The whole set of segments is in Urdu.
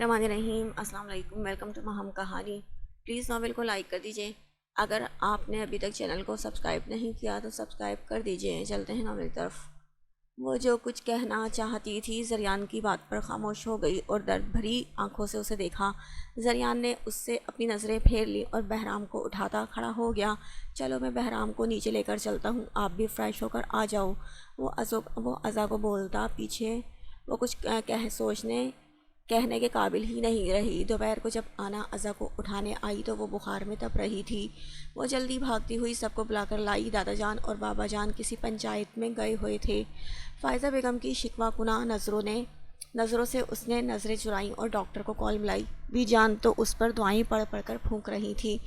الرحمن الرحیم۔ السلام علیکم، ویلکم ٹو مہم کہانی۔ پلیز ناول کو لائک کر دیجئے۔ اگر آپ نے ابھی تک چینل کو سبسکرائب نہیں کیا تو سبسکرائب کر دیجئے۔ چلتے ہیں ناول کی طرف۔ وہ جو کچھ کہنا چاہتی تھی زریان کی بات پر خاموش ہو گئی اور درد بھری آنکھوں سے اسے دیکھا۔ زریان نے اس سے اپنی نظریں پھیر لی اور بہرام کو اٹھاتا کھڑا ہو گیا۔ چلو میں بہرام کو نیچے لے کر چلتا ہوں، آپ بھی فریش ہو کر آ جاؤ۔ وہ ازا کو بولتا پیچھے وہ کچھ کہنے کے قابل ہی نہیں رہی۔ دوپہر کو جب آنا ازا کو اٹھانے آئی تو وہ بخار میں تپ رہی تھی۔ وہ جلدی بھاگتی ہوئی سب کو بلا کر لائی۔ دادا جان اور بابا جان کسی پنچایت میں گئے ہوئے تھے۔ فائزہ بیگم کی شکوہ کناں نظروں سے اس نے نظریں چرائیں اور ڈاکٹر کو کال ملائی۔ بی جان تو اس پر دعائیں پڑھ پڑھ کر پھونک رہی تھی۔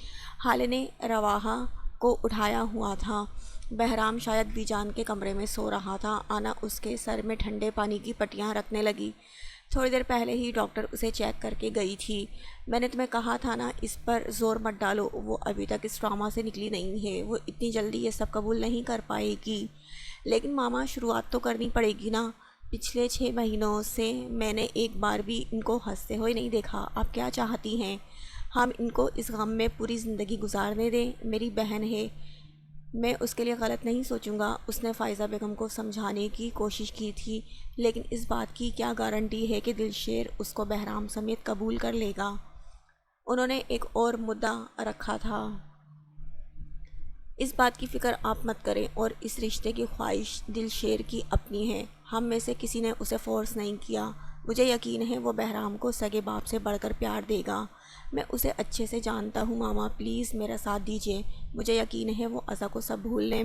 حالے نے رواحہ کو اٹھایا ہوا تھا۔ بہرام شاید بی جان کے کمرے میں سو رہا تھا۔ آنا اس کے سر میں ٹھنڈے پانی کی پٹیاں رکھنے لگی۔ تھوڑی دیر پہلے ہی ڈاکٹر اسے چیک کر کے گئی تھی۔ میں نے تمہیں کہا تھا نا اس پر زور مت ڈالو، وہ ابھی تک اس ٹراما سے نکلی نہیں ہے، وہ اتنی جلدی یہ سب قبول نہیں کر پائے گی۔ لیکن ماما شروعات تو کرنی پڑے گی نا۔ پچھلے 6 مہینوں سے میں نے ایک بار بھی ان کو ہنستے ہوئے نہیں دیکھا۔ آپ کیا چاہتی ہیں؟ ہم ان کو اس غم میں پوری زندگی گزارنے دیں؟ میری بہن ہے، میں اس کے لیے غلط نہیں سوچوں گا۔ اس نے فائزہ بیگم کو سمجھانے کی کوشش کی تھی، لیکن اس بات کی کیا گارنٹی ہے کہ دلشیر اس کو بہرام سمیت قبول کر لے گا؟ انہوں نے ایک اور مدعا رکھا تھا۔ اس بات کی فکر آپ مت کریں، اور اس رشتے کی خواہش دلشیر کی اپنی ہے۔ ہم میں سے کسی نے اسے فورس نہیں کیا۔ مجھے یقین ہے وہ بہرام کو سگے باپ سے بڑھ کر پیار دے گا۔ میں اسے اچھے سے جانتا ہوں ماما، پلیز میرا ساتھ دیجیے۔ مجھے یقین ہے وہ ازا کو سب بھولنے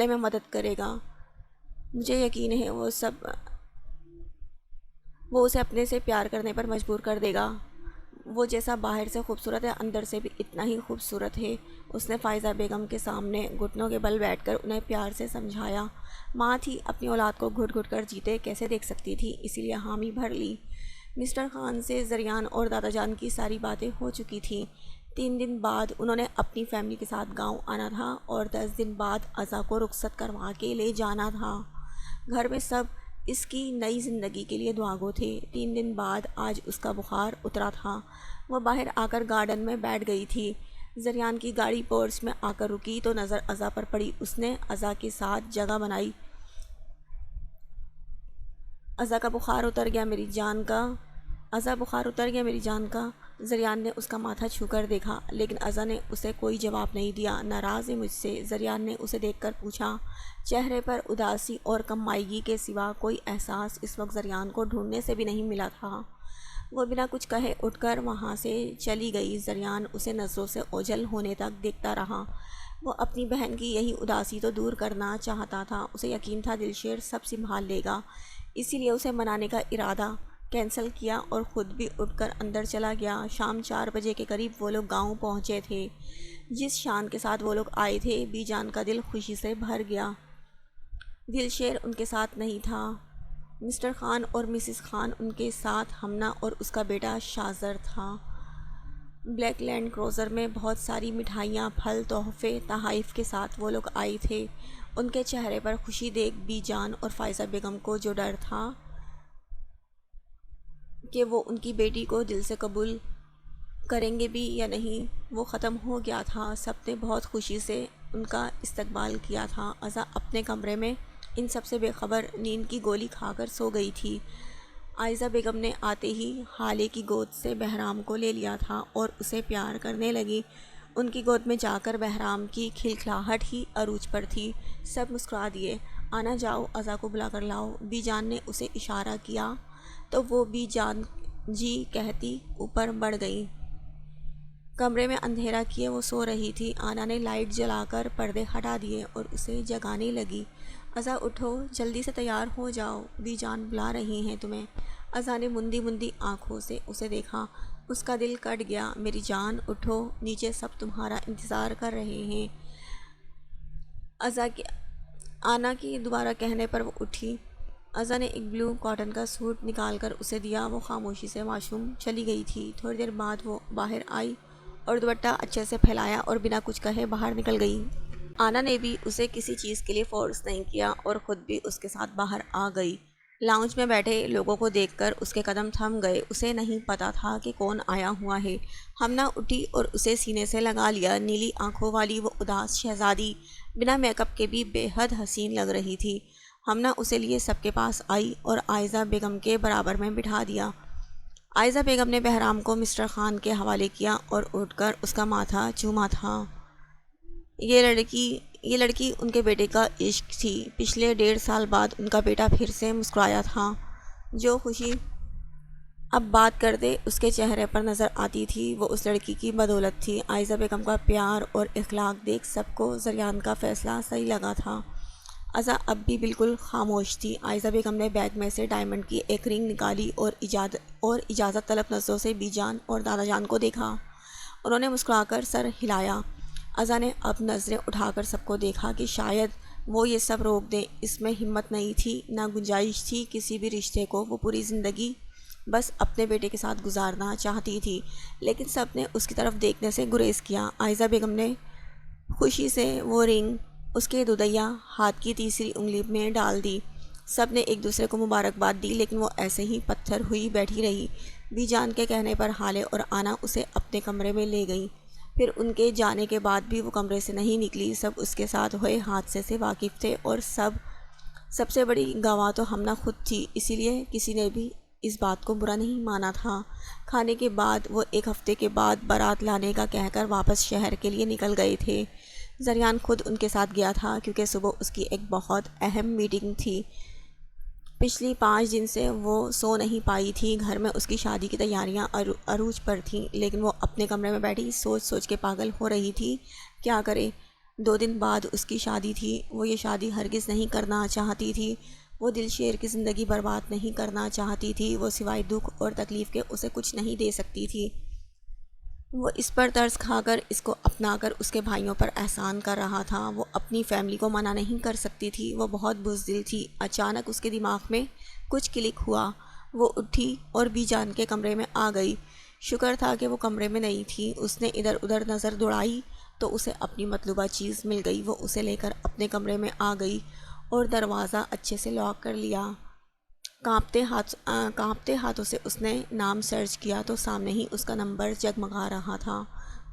میں مدد کرے گا۔ مجھے یقین ہے وہ اسے اپنے سے پیار کرنے پر مجبور کر دے گا۔ وہ جیسا باہر سے خوبصورت ہے اندر سے بھی اتنا ہی خوبصورت ہے۔ اس نے فائزہ بیگم کے سامنے گھٹنوں کے بل بیٹھ کر انہیں پیار سے سمجھایا۔ ماں تھی، اپنی اولاد کو گھٹ گھٹ کر جیتے کیسے دیکھ سکتی تھی، اسی لیے حامی بھر لی۔ مسٹر خان سے زریان اور دادا جان کی ساری باتیں ہو چکی تھیں۔ 3 دن بعد انہوں نے اپنی فیملی کے ساتھ گاؤں آنا تھا اور 10 دن بعد ازا کو رخصت کروا کے لے جانا تھا۔ گھر میں سب اس کی نئی زندگی کے لیے دعاگو تھے۔ 3 دن بعد آج اس کا بخار اترا تھا۔ وہ باہر آ کر گارڈن میں بیٹھ گئی تھی۔ زریان کی گاڑی پورچ میں آ کر رکی تو نظر ازا پر پڑی۔ اس نے ازا کے ساتھ جگہ بنائی۔ ازا بخار اتر گیا میری جان کا۔ زریان نے اس کا ماتھا چھو کر دیکھا، لیکن ازا نے اسے کوئی جواب نہیں دیا۔ ناراض ہے مجھ سے؟ زریان نے اسے دیکھ کر پوچھا۔ چہرے پر اداسی اور کم مائیگی کے سوا کوئی احساس اس وقت زریان کو ڈھونڈنے سے بھی نہیں ملا تھا۔ وہ بنا کچھ کہے اٹھ کر وہاں سے چلی گئی۔ زریان اسے نظروں سے اوجھل ہونے تک دیکھتا رہا۔ وہ اپنی بہن کی یہی اداسی تو دور کرنا چاہتا تھا۔ اسے یقین تھا دلشیر سب سنبھال لے گا، اسی لیے اسے منانے کا ارادہ کینسل کیا اور خود بھی اٹھ کر اندر چلا گیا۔ شام 4 بجے کے قریب وہ لوگ گاؤں پہنچے تھے۔ جس شان کے ساتھ وہ لوگ آئے تھے، بی جان کا دل خوشی سے بھر گیا۔ دلشیر ان کے ساتھ نہیں تھا۔ مسٹر خان اور مسز خان ان کے ساتھ ہمنا اور اس کا بیٹا شازر تھا۔ بلیک لینڈ کروزر میں بہت ساری مٹھائیاں، پھل، تحفے، تحائف کے ساتھ وہ لوگ آئے تھے۔ ان کے چہرے پر خوشی دیکھ بی جان اور فائزہ بیگم کو جو ڈر تھا کہ وہ ان کی بیٹی کو دل سے قبول کریں گے بھی یا نہیں، وہ ختم ہو گیا تھا۔ سب نے بہت خوشی سے ان کا استقبال کیا تھا۔ ازا اپنے کمرے میں ان سب سے بے خبر نیند کی گولی کھا کر سو گئی تھی۔ عائزہ بیگم نے آتے ہی حالے کی گود سے بہرام کو لے لیا تھا اور اسے پیار کرنے لگی۔ ان کی گود میں جا کر بہرام کی کھلکھلاہٹ ہی عروج پر تھی۔ سب مسکرا دیے۔ آنا جاؤ، ازا کو بلا کر لاؤ۔ بی جان نے اسے اشارہ کیا تو وہ بی جان جی کہتی اوپر بڑھ گئی۔ کمرے میں اندھیرا کیے وہ سو رہی تھی۔ آنا نے لائٹ جلا کر پردے ہٹا دیے اور اسے جگانے لگی۔ ازا اٹھو، جلدی سے تیار ہو جاؤ، بی جان بلا رہی ہیں تمہیں۔ ازا نے مندی آنکھوں سے اسے دیکھا۔ اس کا دل کٹ گیا۔ میری جان اٹھو، نیچے سب تمہارا انتظار کر رہے ہیں۔ آنا کے دوبارہ کہنے پر وہ اٹھی۔ ازا نے ایک بلو کاٹن کا سوٹ نکال کر اسے دیا۔ وہ خاموشی سے واش روم چلی گئی تھی۔ تھوڑی دیر بعد وہ باہر آئی اور دوپٹہ اچھے سے پھیلایا اور بنا کچھ کہے باہر نکل گئی۔ آنا نے بھی اسے کسی چیز کے لیے فورس نہیں کیا اور خود بھی اس کے ساتھ باہر آ گئی۔ لاؤنج میں بیٹھے لوگوں کو دیکھ کر اس کے قدم تھم گئے۔ اسے نہیں پتا تھا کہ کون آیا ہوا ہے۔ ہمنا اٹھی اور اسے سینے سے لگا لیا۔ نیلی آنکھوں والی وہ اداس شہزادی بنا میک اپ کے بھی بے حد حسین لگ رہی تھی۔ ہمنا اسے لیے سب کے پاس آئی اور عائزہ بیگم کے برابر میں بٹھا دیا۔ عائزہ بیگم نے بہرام کو مسٹر خان کے حوالے کیا اور اٹھ کر اس کا ماتھا چوما تھا۔ یہ لڑکی ان کے بیٹے کا عشق تھی۔ پچھلے 1.5 سال بعد ان کا بیٹا پھر سے مسکرایا تھا۔ جو خوشی اب بات کرتے اس کے چہرے پر نظر آتی تھی وہ اس لڑکی کی بدولت تھی۔ عائزہ بیگم کا پیار اور اخلاق دیکھ سب کو زریان کا فیصلہ صحیح لگا تھا۔ عزا اب بھی بالکل خاموش تھی۔ عائزہ بیگم نے بیگ میں سے ڈائمنڈ کی ایک رنگ نکالی اور اجازت طلب نظروں سے بی جان اور دادا جان کو دیکھا۔ انہوں نے مسکرا کر سر ہلایا۔ عزا نے اب نظریں اٹھا کر سب کو دیکھا کہ شاید وہ یہ سب روک دیں۔ اس میں ہمت نہیں تھی، نہ گنجائش تھی کسی بھی رشتے کو۔ وہ پوری زندگی بس اپنے بیٹے کے ساتھ گزارنا چاہتی تھی، لیکن سب نے اس کی طرف دیکھنے سے گریز کیا۔ عائزہ بیگم نے خوشی سے وہ رنگ اس کے دودیا ہاتھ کی تیسری انگلی میں ڈال دی۔ سب نے ایک دوسرے کو مبارکباد دی، لیکن وہ ایسے ہی پتھر ہوئی بیٹھی رہی۔ بی جان کے کہنے پر حالے اور آنا اسے اپنے کمرے میں لے گئی۔ پھر ان کے جانے کے بعد بھی وہ کمرے سے نہیں نکلی۔ سب اس کے ساتھ ہوئے حادثے سے واقف تھے اور سب سے بڑی گواہ تو ہمنا خود تھی، اسی لیے کسی نے بھی اس بات کو برا نہیں مانا تھا۔ کھانے کے بعد وہ 1 ہفتے کے بعد بارات لانے کا کہہ کر واپس شہر کے لیے نکل گئے تھے۔ زریان خود ان کے ساتھ گیا تھا کیونکہ صبح اس کی ایک بہت اہم میٹنگ تھی۔ پچھلی 5 دن سے وہ سو نہیں پائی تھی۔ گھر میں اس کی شادی کی تیاریاں عروج پر تھیں، لیکن وہ اپنے کمرے میں بیٹھی سوچ کے پاگل ہو رہی تھی۔ کیا کرے؟ 2 دن بعد اس کی شادی تھی۔ وہ یہ شادی ہرگز نہیں کرنا چاہتی تھی۔ وہ دل شیر کی زندگی برباد نہیں کرنا چاہتی تھی۔ وہ سوائے دکھ اور تکلیف کے اسے کچھ نہیں دے سکتی تھی۔ وہ اس پر ترس کھا کر اس کو اپنا کر اس کے بھائیوں پر احسان کر رہا تھا۔ وہ اپنی فیملی کو منع نہیں کر سکتی تھی۔ وہ بہت بزدل تھی۔ اچانک اس کے دماغ میں کچھ کلک ہوا۔ وہ اٹھی اور بی جان کے کمرے میں آ گئی۔ شکر تھا کہ وہ کمرے میں نہیں تھی۔ اس نے ادھر ادھر نظر دوڑائی تو اسے اپنی مطلوبہ چیز مل گئی۔ وہ اسے لے کر اپنے کمرے میں آ گئی اور دروازہ اچھے سے لاک کر لیا۔ کانپتے ہاتھوں سے اس نے نام سرچ کیا تو سامنے ہی اس کا نمبر جگمگا رہا تھا۔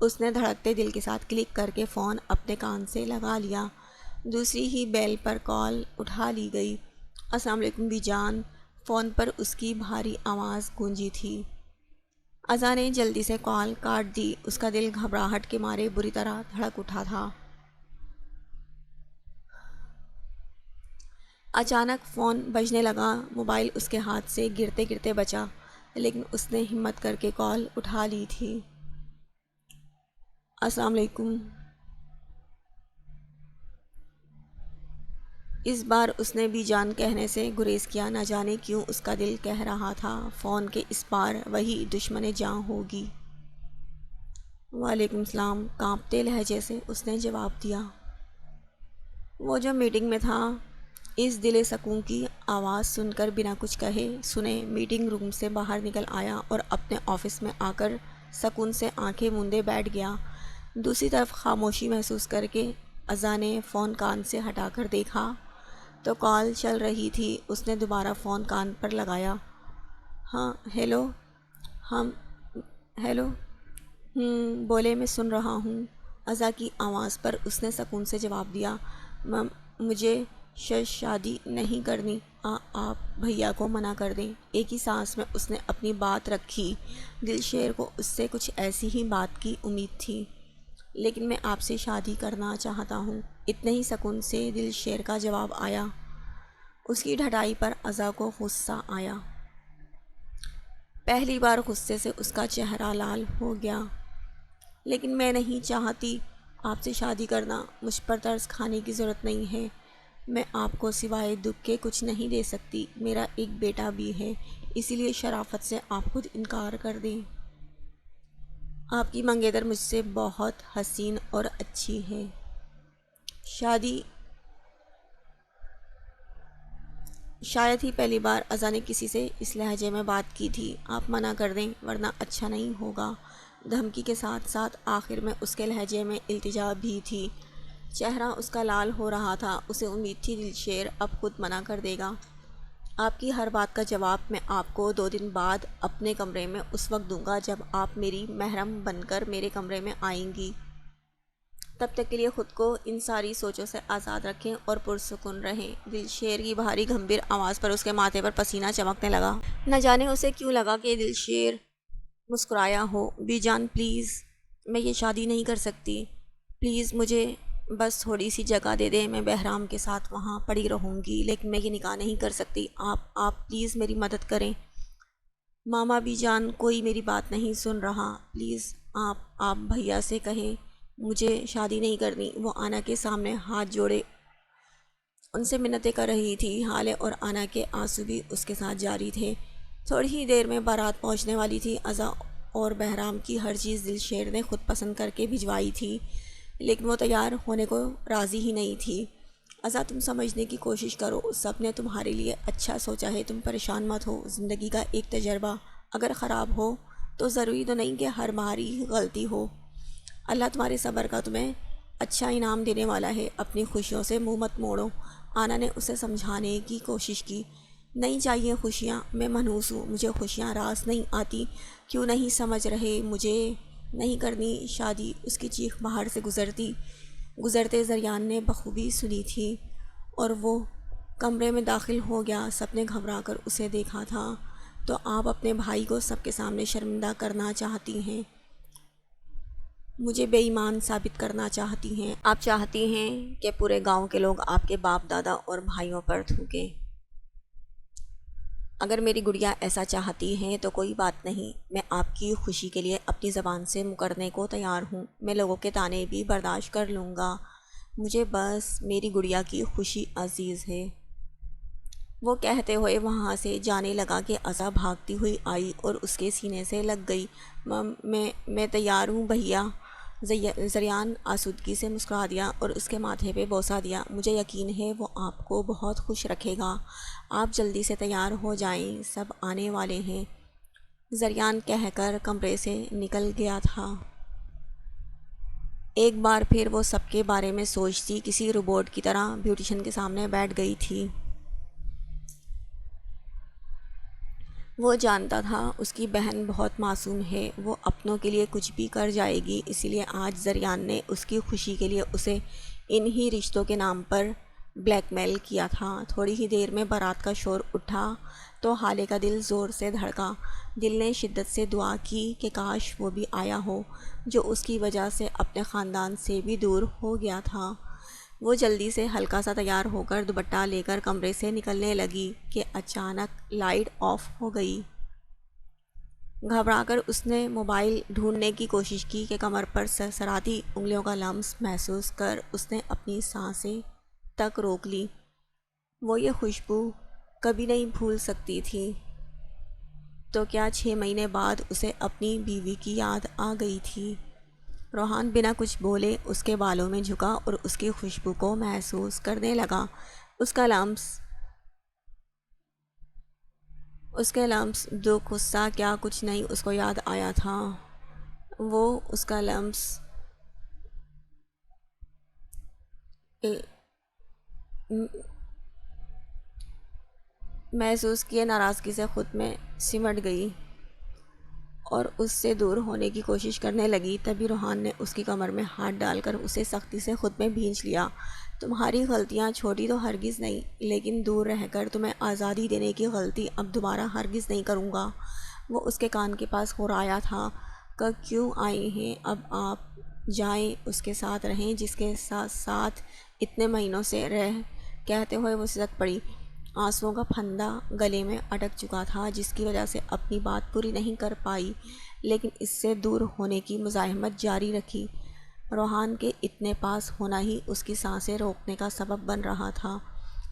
اس نے دھڑکتے دل کے ساتھ کلک کر کے فون اپنے کان سے لگا لیا۔ دوسری ہی بیل پر کال اٹھا لی گئی۔ السلام علیکم بی جان۔ فون پر اس کی بھاری آواز گونجی تھی۔ عزا نے جلدی سے کال کاٹ دی۔ اس کا دل گھبراہٹ کے مارے بری طرح دھڑک اٹھا تھا۔ اچانک فون بجنے لگا۔ موبائل اس کے ہاتھ سے گرتے گرتے بچا، لیکن اس نے ہمت کر کے کال اٹھا لی تھی۔ السلام علیکم۔ اس بار اس نے بی جان کہنے سے گریز کیا۔ نہ جانے کیوں اس کا دل کہہ رہا تھا فون کے اس پار وہی دشمن جاں ہوگی۔ وعلیکم السلام، کانپتے لہجے سے اس نے جواب دیا۔ وہ جو میٹنگ میں تھا، اس دل سکون کی آواز سن کر بنا کچھ کہے سنے میٹنگ روم سے باہر نکل آیا اور اپنے آفس میں آ کر سکون سے آنکھیں موندے بیٹھ گیا۔ دوسری طرف خاموشی محسوس کر کے عزا نے فون کان سے ہٹا کر دیکھا تو کال چل رہی تھی۔ اس نے دوبارہ فون کان پر لگایا۔ ہاں ہیلو۔ ہیلو۔ بولے میں سن رہا ہوں۔ عزا کی آواز پر اس نے سکون سے جواب دیا۔ مجھے شادی نہیں کرنی، آپ بھیا کو منع کر دیں۔ ایک ہی سانس میں اس نے اپنی بات رکھی۔ دل شیر کو اس سے کچھ ایسی ہی بات کی امید تھی۔ لیکن میں آپ سے شادی کرنا چاہتا ہوں، اتنے ہی سکون سے دل شیر کا جواب آیا۔ اس کی ڈھٹائی پر عزا کو غصہ آیا۔ پہلی بار غصے سے اس کا چہرہ لال ہو گیا۔ لیکن میں نہیں چاہتی آپ سے شادی کرنا۔ مجھ پر ترس کھانے کی ضرورت نہیں ہے۔ میں آپ کو سوائے دکھ کے کچھ نہیں دے سکتی۔ میرا ایک بیٹا بھی ہے، اسی لیے شرافت سے آپ خود انکار کر دیں۔ آپ کی منگیتر مجھ سے بہت حسین اور اچھی ہے۔ شاید ہی پہلی بار عزا نے کسی سے اس لہجے میں بات کی تھی۔ آپ منع کر دیں ورنہ اچھا نہیں ہوگا۔ دھمکی کے ساتھ ساتھ آخر میں اس کے لہجے میں التجا بھی تھی۔ چہرہ اس کا لال ہو رہا تھا۔ اسے امید تھی دل شیر اب خود منع کر دے گا۔ آپ کی ہر بات کا جواب میں آپ کو 2 دن بعد اپنے کمرے میں اس وقت دوں گا جب آپ میری محرم بن کر میرے کمرے میں آئیں گی۔ تب تک کے لیے خود کو ان ساری سوچوں سے آزاد رکھیں اور پرسکون رہیں۔ دل شیر کی بھاری گمبھیر آواز پر اس کے ماتھے پر پسینہ چمکنے لگا۔ نہ جانے اسے کیوں لگا کہ دل شیر مسکرایا ہو۔ بی جان پلیز، میں یہ شادی نہیں کر سکتی، پلیز مجھے بس تھوڑی سی جگہ دے دیں، میں بہرام کے ساتھ وہاں پڑی رہوں گی، لیکن میں یہ نکاح نہیں کر سکتی، آپ پلیز میری مدد کریں۔ ماما بی جان، کوئی میری بات نہیں سن رہا، پلیز آپ بھیا سے کہیں مجھے شادی نہیں کرنی۔ وہ آنا کے سامنے ہاتھ جوڑے ان سے منتیں کر رہی تھی۔ حالے اور آنا کے آنسو بھی اس کے ساتھ جاری تھے۔ تھوڑی ہی دیر میں بارات پہنچنے والی تھی۔ ازا اور بہرام کی ہر چیز دل شیر نے خود پسند کر کے بھجوائی تھی، لیکن وہ تیار ہونے کو راضی ہی نہیں تھی۔ ازا، تم سمجھنے کی کوشش کرو، سب نے تمہارے لیے اچھا سوچا ہے، تم پریشان مت ہو۔ زندگی کا ایک تجربہ اگر خراب ہو تو ضروری تو نہیں کہ ہر باری غلطی ہو۔ اللہ تمہارے صبر کا تمہیں اچھا انعام دینے والا ہے، اپنی خوشیوں سے منہ مت موڑو۔ آنا نے اسے سمجھانے کی کوشش کی۔ نہیں چاہیے خوشیاں، میں منحوس ہوں، مجھے خوشیاں راس نہیں آتی، کیوں نہیں سمجھ رہے، مجھے نہیں کرنی شادی، اس کی چیخ باہر سے گزرتے زریان نے بخوبی سنی تھی اور وہ کمرے میں داخل ہو گیا۔ سب نے گھبرا کر اسے دیکھا تھا۔ تو آپ اپنے بھائی کو سب کے سامنے شرمندہ کرنا چاہتی ہیں، مجھے بے ایمان ثابت کرنا چاہتی ہیں، آپ چاہتی ہیں کہ پورے گاؤں کے لوگ آپ کے باپ دادا اور بھائیوں پر تھوکیں۔ اگر میری گڑیا ایسا چاہتی ہیں تو کوئی بات نہیں، میں آپ کی خوشی کے لیے اپنی زبان سے مکرنے کو تیار ہوں، میں لوگوں کے طعنے بھی برداشت کر لوں گا، مجھے بس میری گڑیا کی خوشی عزیز ہے۔ وہ کہتے ہوئے وہاں سے جانے لگا کہ ازا بھاگتی ہوئی آئی اور اس کے سینے سے لگ گئی۔ میں تیار ہوں بھیا۔ زریان آسودگی سے مسکرا دیا اور اس کے ماتھے پہ بوسہ دیا۔ مجھے یقین ہے وہ آپ کو بہت خوش رکھے گا، آپ جلدی سے تیار ہو جائیں، سب آنے والے ہیں۔ زریان کہہ کر کمرے سے نکل گیا تھا۔ ایک بار پھر وہ سب کے بارے میں سوچتی کسی روبوٹ کی طرح بیوٹیشن کے سامنے بیٹھ گئی تھی۔ وہ جانتا تھا اس کی بہن بہت معصوم ہے، وہ اپنوں کے لیے کچھ بھی کر جائے گی، اسی لیے آج زریان نے اس کی خوشی کے لیے اسے انہی رشتوں کے نام پر بلیک میل کیا تھا۔ تھوڑی ہی دیر میں بارات کا شور اٹھا تو حالے کا دل زور سے دھڑکا۔ دل نے شدت سے دعا کی کہ کاش وہ بھی آیا ہو، جو اس کی وجہ سے اپنے خاندان سے بھی دور ہو گیا تھا۔ وہ جلدی سے ہلکا سا تیار ہو کر دوپٹہ لے کر کمرے سے نکلنے لگی کہ اچانک لائٹ آف ہو گئی۔ گھبرا کر اس نے موبائل ڈھونڈنے کی کوشش کی کہ کمر پر سرسراتی انگلیوں کا لمس محسوس کر اس نے اپنی سانسیں تک روک لی۔ وہ یہ خوشبو کبھی نہیں بھول سکتی تھی۔ تو کیا 6 مہینے بعد اسے اپنی بیوی کی یاد آ گئی تھی؟ روحان بنا کچھ بولے اس کے بالوں میں جھکا اور اس کی خوشبو کو محسوس کرنے لگا۔ اس کے لمس دکھ، غصہ، کیا کچھ نہیں اس کو یاد آیا تھا۔ وہ اس کا لمس محسوس کیے ناراضگی سے خود میں سمٹ گئی اور اس سے دور ہونے کی کوشش کرنے لگی۔ تبھی روحان نے اس کی کمر میں ہاتھ ڈال کر اسے سختی سے خود میں بھینچ لیا۔ تمہاری غلطیاں چھوٹی تو ہرگز نہیں، لیکن دور رہ کر تمہیں آزادی دینے کی غلطی اب دوبارہ ہرگز نہیں کروں گا۔ وہ اس کے کان کے پاس ہرایا تھا۔ کیوں آئے ہیں؟ اب آپ جائیں، اس کے ساتھ رہیں جس کے ساتھ اتنے مہینوں سے کہتے ہوئے وہ سسک پڑی۔ آنسوؤں کا پھندا گلے میں اٹک چکا تھا جس کی وجہ سے اپنی بات پوری نہیں کر پائی، لیکن اس سے دور ہونے کی مزاحمت جاری رکھی۔ روحان کے اتنے پاس ہونا ہی اس کی سانسیں روکنے کا سبب بن رہا تھا،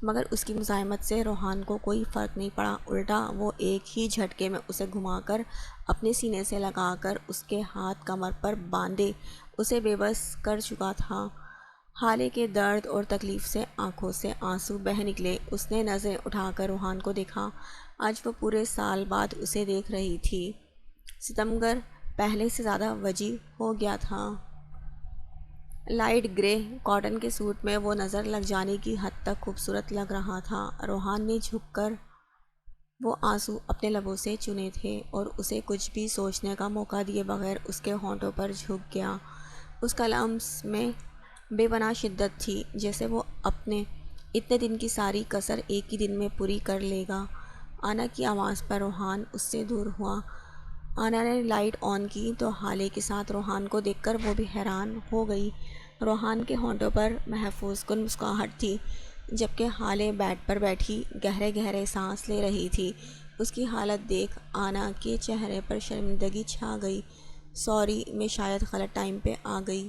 مگر اس کی مزاحمت سے روحان کو کوئی فرق نہیں پڑا، الٹا وہ ایک ہی جھٹکے میں اسے گھما کر اپنے سینے سے لگا کر اس کے ہاتھ کمر پر باندھے اسے بے بس کر چکا تھا۔ حالے کے درد اور تکلیف سے آنکھوں سے آنسو بہہ نکلے۔ اس نے نظریں اٹھا کر روحان کو دیکھا۔ آج وہ پورے سال بعد اسے دیکھ رہی تھی۔ ستمگر پہلے سے زیادہ وجیح ہو گیا تھا۔ لائٹ گرے کاٹن کے سوٹ میں وہ نظر لگ جانے کی حد تک خوبصورت لگ رہا تھا۔ روحان نے جھک کر وہ آنسو اپنے لبوں سے چنے تھے اور اسے کچھ بھی سوچنے کا موقع دیے بغیر اس کے ہونٹوں پر جھک گیا۔ اس کا لمس میں بے پناہ شدت تھی، جیسے وہ اپنے اتنے دن کی ساری کسر ایک ہی دن میں پوری کر لے گا۔ آنا کی آواز پر روحان اس سے دور ہوا۔ آنا نے لائٹ آن کی تو حالے کے ساتھ روحان کو دیکھ کر وہ بھی حیران ہو گئی۔ روحان کے ہونٹوں پر محفوظ کن مسکراہٹ تھی، جبکہ حالے بیڈ پر بیٹھی گہرے گہرے سانس لے رہی تھی۔ اس کی حالت دیکھ آنا کے چہرے پر شرمندگی چھا گئی۔ سوری، میں شاید غلط ٹائم پہ آ گئی۔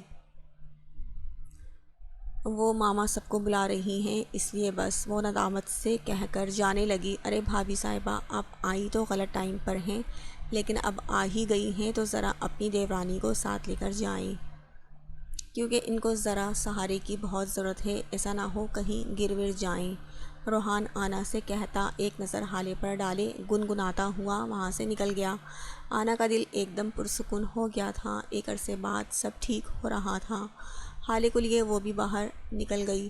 وہ ماما سب کو بلا رہی ہیں، اس لیے بس، وہ ندامت سے کہہ کر جانے لگی۔ ارے بھابھی صاحبہ، آپ آئی تو غلط ٹائم پر ہیں، لیکن اب آ ہی گئی ہیں تو ذرا اپنی دیورانی کو ساتھ لے کر جائیں، کیونکہ ان کو ذرا سہارے کی بہت ضرورت ہے، ایسا نہ ہو کہیں گر ور جائیں۔ روحان آنا سے کہتا ایک نظر حالے پر ڈالے گنگناتا ہوا وہاں سے نکل گیا۔ آنا کا دل ایک دم پرسکون ہو گیا تھا، ایک عرصے بعد سب ٹھیک ہو رہا تھا۔ حالے کو لیے وہ بھی باہر نکل گئی۔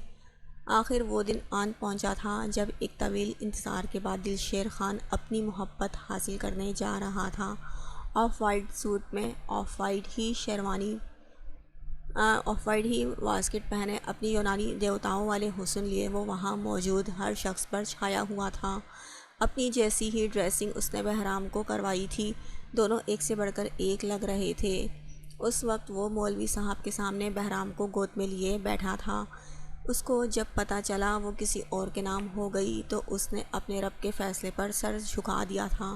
آخر وہ دن آن پہنچا تھا جب ایک طویل انتظار کے بعد دلشیر خان اپنی محبت حاصل کرنے جا رہا تھا۔ آف وائٹ سوٹ میں آف وائٹ ہی شیروانی، آف وائٹ ہی واسکٹ پہنے، اپنی یونانی دیوتاؤں والے حسن لیے وہ وہاں موجود ہر شخص پر چھایا ہوا تھا۔ اپنی جیسی ہی ڈریسنگ اس نے بہرام کو کروائی تھی، دونوں ایک سے بڑھ کر ایک لگ رہے تھے۔ اس وقت وہ مولوی صاحب کے سامنے بہرام کو گود میں لیے بیٹھا تھا۔ اس کو جب پتہ چلا وہ کسی اور کے نام ہو گئی تو اس نے اپنے رب کے فیصلے پر سر جھکا دیا تھا۔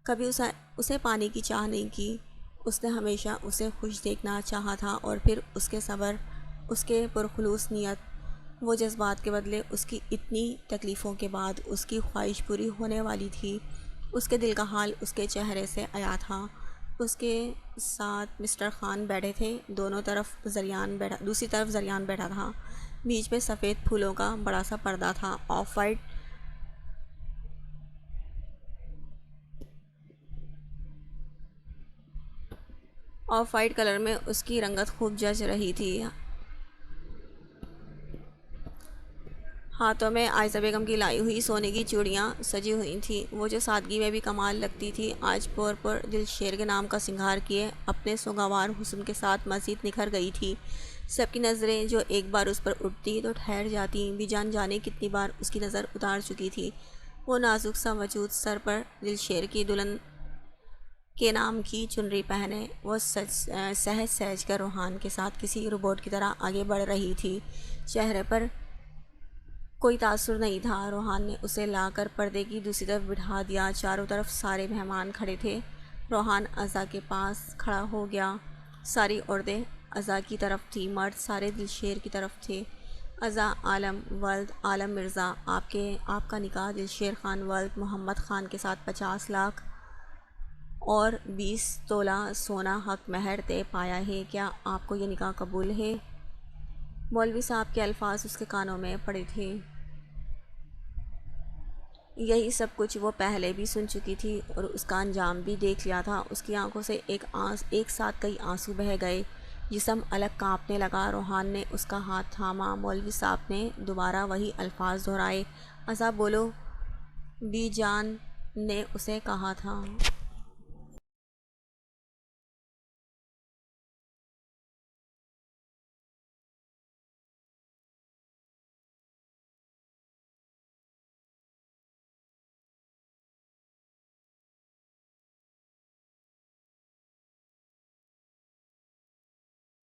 کبھی اسے پانے کی چاہ نہیں کی۔ اس نے ہمیشہ اسے خوش دیکھنا چاہا تھا، اور پھر اس کے صبر، اس کے پرخلوص نیت، وہ جذبات کے بدلے اس کی اتنی تکلیفوں کے بعد اس کی خواہش پوری ہونے والی تھی۔ اس کے دل کا حال اس کے چہرے سے عیاں تھا۔ اس کے ساتھ مسٹر خان بیٹھے تھے، دوسری طرف زریان بیٹھا تھا، بیچ میں سفید پھولوں کا بڑا سا پردہ تھا۔ آف وائٹ کلر میں اس کی رنگت خوب جچ رہی تھی۔ ہاتھوں میں عائزہ بیگم کی لائی ہوئی سونے کی چوڑیاں سجی ہوئی تھیں، وہ جو سادگی میں بھی کمال لگتی تھی، آج پر دلشیر کے نام کا سنگھار کیے اپنے سوگوار حسن کے ساتھ مزید نکھر گئی تھی۔ سب کی نظریں جو ایک بار اس پر اٹھتی تو ٹھہر جاتی، بھی جان جانے کتنی بار اس کی نظر اتار چکی تھی۔ وہ نازک سا وجود سر پر دلشیر کی دلہن کے نام کی چنری پہنے، وہ سہج سہج کر روحان کے ساتھ کسی روبوٹ کی طرح آگے بڑھ رہی تھی۔ چہرے پر کوئی تاثر نہیں تھا۔ روحان نے اسے لا کر پردے کی دوسری طرف بٹھا دیا۔ چاروں طرف سارے مہمان کھڑے تھے۔ روحان عزا کے پاس کھڑا ہو گیا۔ ساری عورتیں عزا کی طرف تھیں، مرد سارے دلشیر کی طرف تھے۔ عزا عالم ولد عالم مرزا، آپ کا نکاح دلشیر خان ولد محمد خان کے ساتھ 50 لاکھ اور 20 تولہ سونا حق مہر طے پایا ہے، کیا آپ کو یہ نکاح قبول ہے؟ مولوی صاحب کے الفاظ اس کے کانوں میں پڑے تھے۔ یہی سب کچھ وہ پہلے بھی سن چکی تھی اور اس کا انجام بھی دیکھ لیا تھا۔ اس کی آنکھوں سے ایک ساتھ کئی آنسو بہہ گئے، جسم الگ کانپنے لگا۔ روحان نے اس کا ہاتھ تھاما۔ مولوی صاحب نے دوبارہ وہی الفاظ دہرائے، عزا بولو، بی جان نے اسے کہا تھا۔